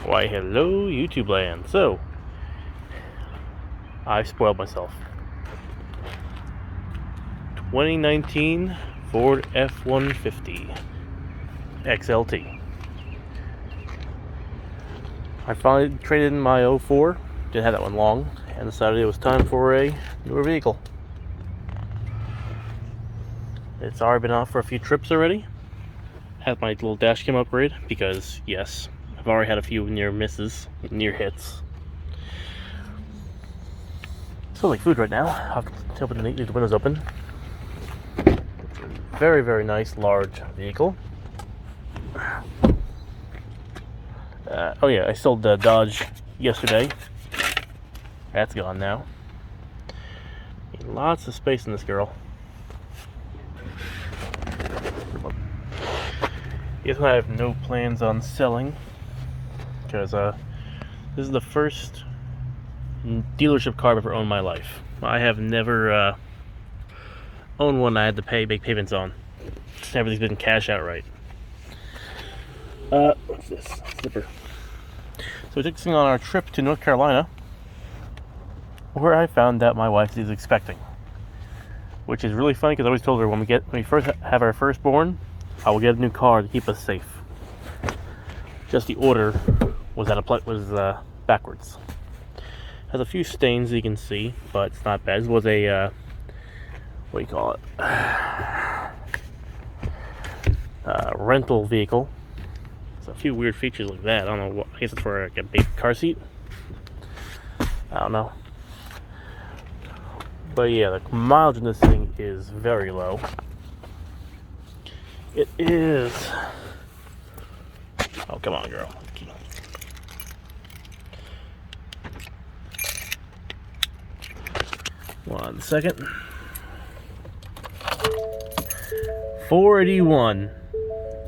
Why, hello, YouTube land. So, I spoiled myself. 2019 Ford F150 XLT. I finally traded in my 04, didn't have that one long, and decided it was time for a newer vehicle. It's already been out for a few trips already. Had my little dash cam upgrade because, yes, I've already had a few near misses, near hits. Smells like food right now. I'll have to open leave the windows open. It's a very, very nice, large vehicle. Oh yeah, I sold the Dodge yesterday. That's gone now. Lots of space in this girl. Yes, I have no plans on selling because this is the first dealership car I've ever owned in my life. I have never owned one I had to pay big payments on. Everything's been cash outright. What's this? Slipper. So we took this thing on our trip to North Carolina, where I found out my wife is expecting, which is really funny because I always told her when we first have our firstborn, I will get a new car to keep us safe. Just the order was backwards. Has a few stains you can see, but it's not bad. This was a what do you call it? Rental vehicle. It's a few weird features like that. I don't know. I guess it's for like a big car seat. I don't know. But yeah, the mileage in this thing is very low. It is. Oh, come on, girl. 1 second. 481.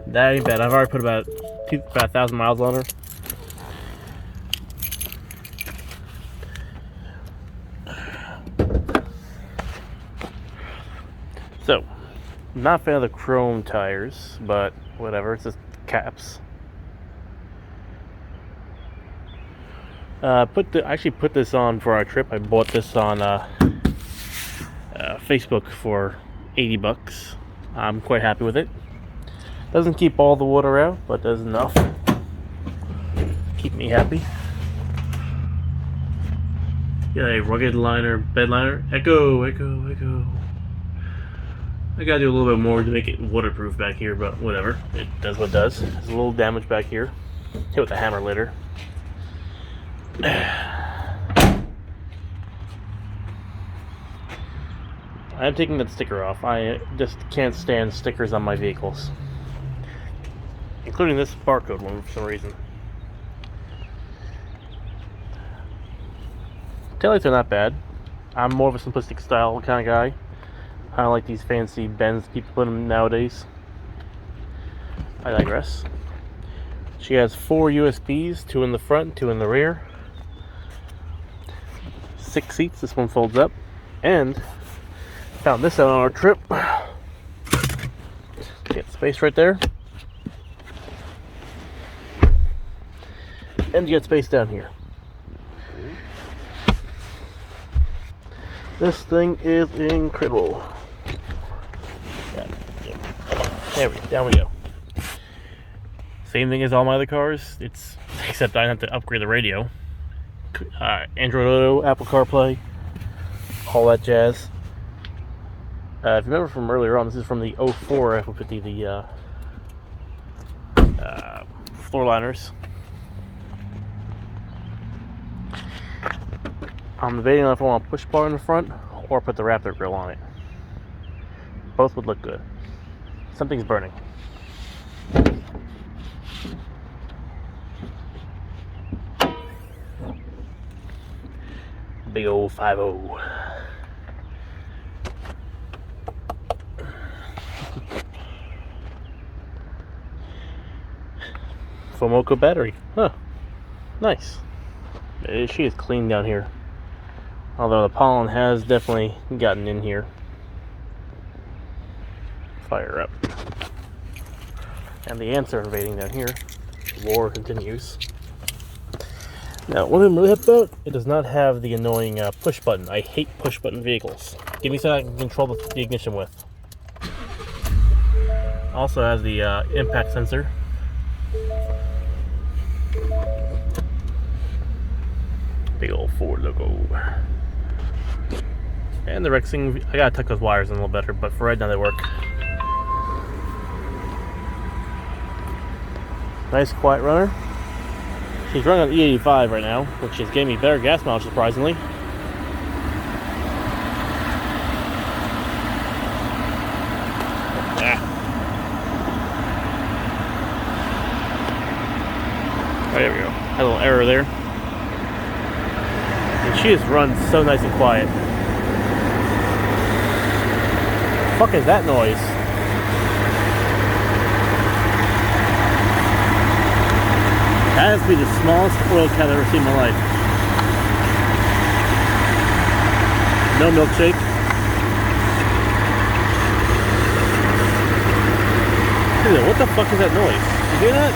That ain't bad. I've already put about 1,000 miles on her. So, I'm not a fan of the chrome tires, but whatever. It's just caps. I actually put this on for our trip. I bought this on Facebook for $80. I'm quite happy with it. Doesn't keep all the water out, but does enough. Keep me happy. Got a rugged liner, bed liner. Echo, echo, echo. I gotta do a little bit more to make it waterproof back here, but whatever. It does what it does. There's a little damage back here. Hit with a hammer later. I'm taking that sticker off. I just can't stand stickers on my vehicles, including this barcode one for some reason. Taillights are not bad. I'm more of a simplistic style kind of guy. I don't like these fancy bends people put them nowadays. I digress. She has 4 USBs, 2 in the front, 2 in the rear. 6 seats, this one folds up. And found this out on our trip. Get space right there. And you get space down here. This thing is incredible. There we go. Down we go. Same thing as all my other cars. Except I have to upgrade the radio. Android Auto, Apple CarPlay, all that jazz. If you remember from earlier on, this is from the 04 F150, the floor liners. I'm debating on if I want a push bar in the front or put the Raptor grill on it. Both would look good. Something's burning. Big old 5.0. Fomoco battery. Huh. Nice. She is clean down here. Although the pollen has definitely gotten in here. Fire up. And the ants are invading down here. The war continues. Now, one thing I'm really happy about, it does not have the annoying push button. I hate push button vehicles. Give me something I can control the ignition with. Also has the impact sensor. Big old Ford logo. And the Rexing, I gotta tuck those wires in a little better, but for right now they work. Nice quiet runner. She's running on E85 right now, which is giving me better gas mileage, surprisingly. There we go. Had a little error there. And she just runs so nice and quiet. What the fuck is that noise? That has to be the smallest oil cat I've ever seen in my life. No milkshake. Dude, what the fuck is that noise? You hear that?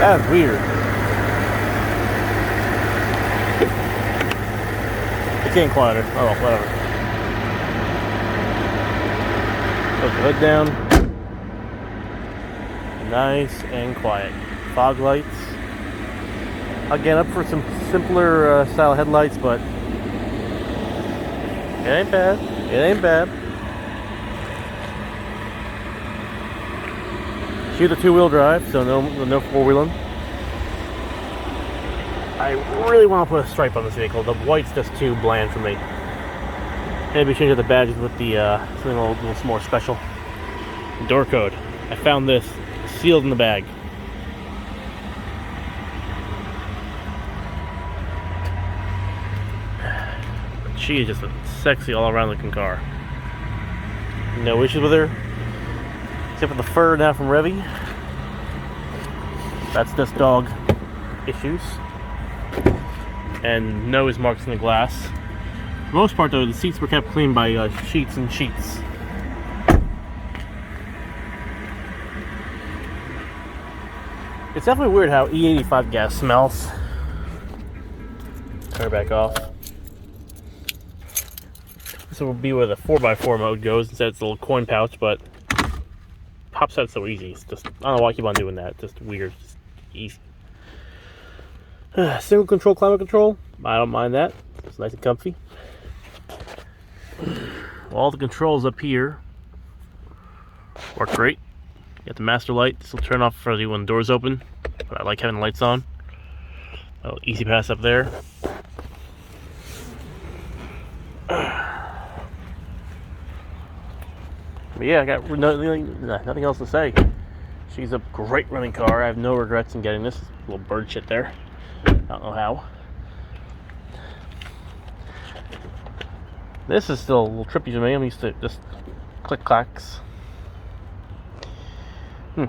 That's weird. It's getting quieter. Oh well, whatever. Put the hood down. Nice and quiet. Fog lights. Again, up for some simpler style headlights, but it ain't bad. It ain't bad. Shoot a two-wheel drive, so no four-wheeling. I really want to put a stripe on this vehicle. The white's just too bland for me. Maybe change out the badges with the something a little more special. Door code. I found this sealed in the bag. She is just a sexy all-around looking car. No issues with her. Except for the fur now from Revy. That's just dog issues. And nose marks in the glass. For the most part though, the seats were kept clean by sheets and sheets. It's definitely weird how E85 gas smells. Turn it back off. This will be where the 4x4 mode goes. Instead it's a little coin pouch, but pops out so easy. It's just, I don't know why I keep on doing that. It's just weird. Just easy. Single control climate control. I don't mind that. It's nice and comfy. All the controls up here work great. You got the master light. This will turn off for you when the doors open, but I like having the lights on. A little easy pass up there. But yeah, I got nothing else to say. She's a great running car. I have no regrets in getting this. Little bird shit there. I don't know how. This is still a little trippy to me. I'm used to just click clacks. This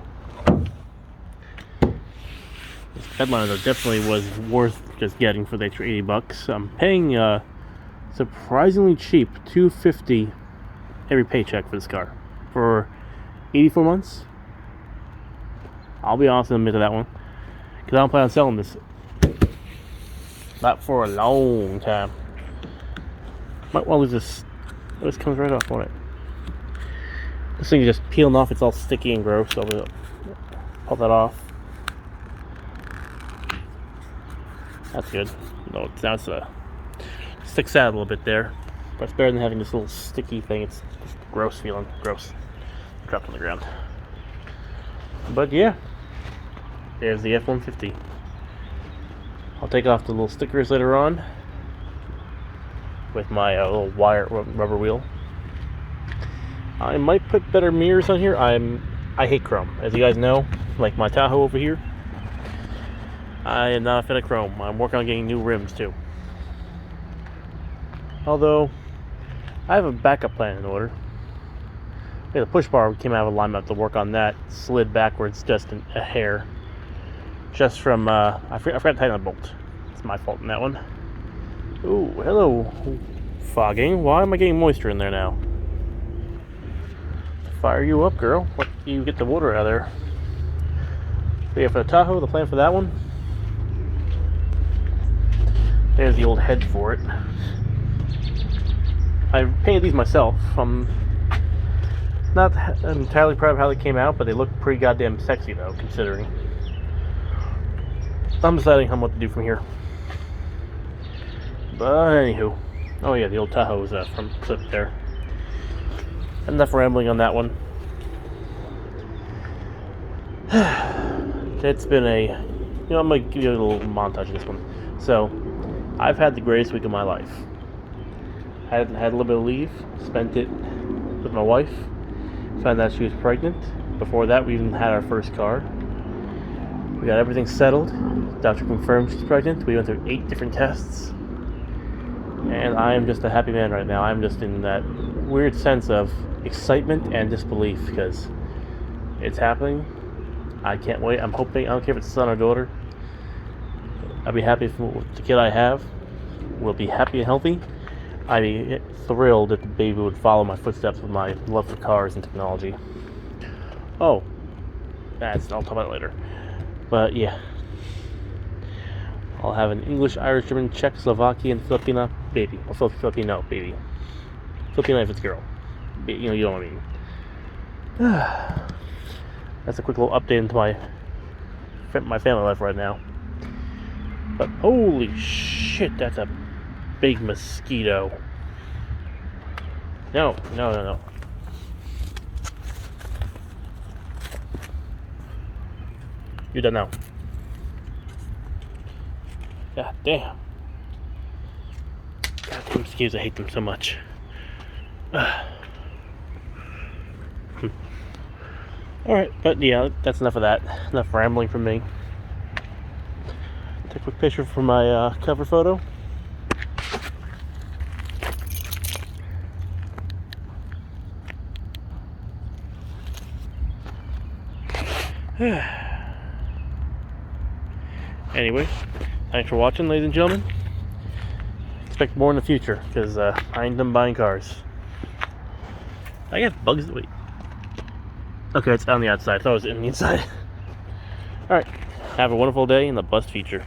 headliner though definitely was worth just getting for the extra $80. I'm paying surprisingly cheap, $250 every paycheck for this car for 84 months. I'll be honest and admit to that one, because I don't plan on selling this. Not for a long time. Might want to lose this. This comes right off on it. This thing is just peeling off. It's all sticky and gross. So I'll pull that off. That's good. No, now it's sticks out a little bit there. But it's better than having this little sticky thing. It's just gross feeling. Gross. Dropped on the ground. But yeah. There's the F-150. I'll take off the little stickers later on with my little wire rubber wheel. I might put better mirrors on here. I hate chrome, as you guys know, like my Tahoe over here. I am not a fan of chrome. I'm working on getting new rims too. Although I have a backup plan in order. Yeah, the push bar came out of alignment to work on that. Slid backwards just a hair. Just from I forgot to tighten the bolt. It's my fault in that one. Ooh, hello Fogging? Why am I getting moisture in there now? Fire you up, girl. Let you get the water out of there. So yeah, for the Tahoe, the plan for that one. There's the old head for it. I painted these myself. I'm not entirely proud of how they came out, but they look pretty goddamn sexy though, considering. I'm deciding on what to do from here. But anywho. Oh yeah, the old Tahoe was from clip there. Enough rambling on that one. It's been I'm gonna give you a little montage of this one. So, I've had the greatest week of my life. I had a little bit of leave, spent it with my wife, found out she was pregnant. Before that, we even had our first car. We got everything settled. Doctor confirmed she's pregnant. We went through 8 different tests. And I am just a happy man right now. I'm just in that weird sense of excitement and disbelief because it's happening. I can't wait. I'm hoping, I don't care if it's son or daughter. I'll be happy if the kid I have will be happy and healthy. I'd be thrilled if the baby would follow my footsteps with my love for cars and technology. Oh, I'll talk about it later. But yeah. I'll have an English, Irish, German, Czech, Slovakian, Filipina baby. Or Filipino baby. Filipino if it's girl. You know what I mean. That's a quick little update into my family life right now. But holy shit, that's a big mosquito. No. You're done now. God damn. Goddamn mosquitoes, I hate them so much. Alright, but yeah, that's enough of that. Enough rambling from me. Take a quick picture for my cover photo. Anyway, thanks for watching, ladies and gentlemen. Expect more in the future, because I ain't done buying cars. I got bugs. Wait. Okay, it's on the outside. I thought it was in the inside. Alright, have a wonderful day in the bust feature.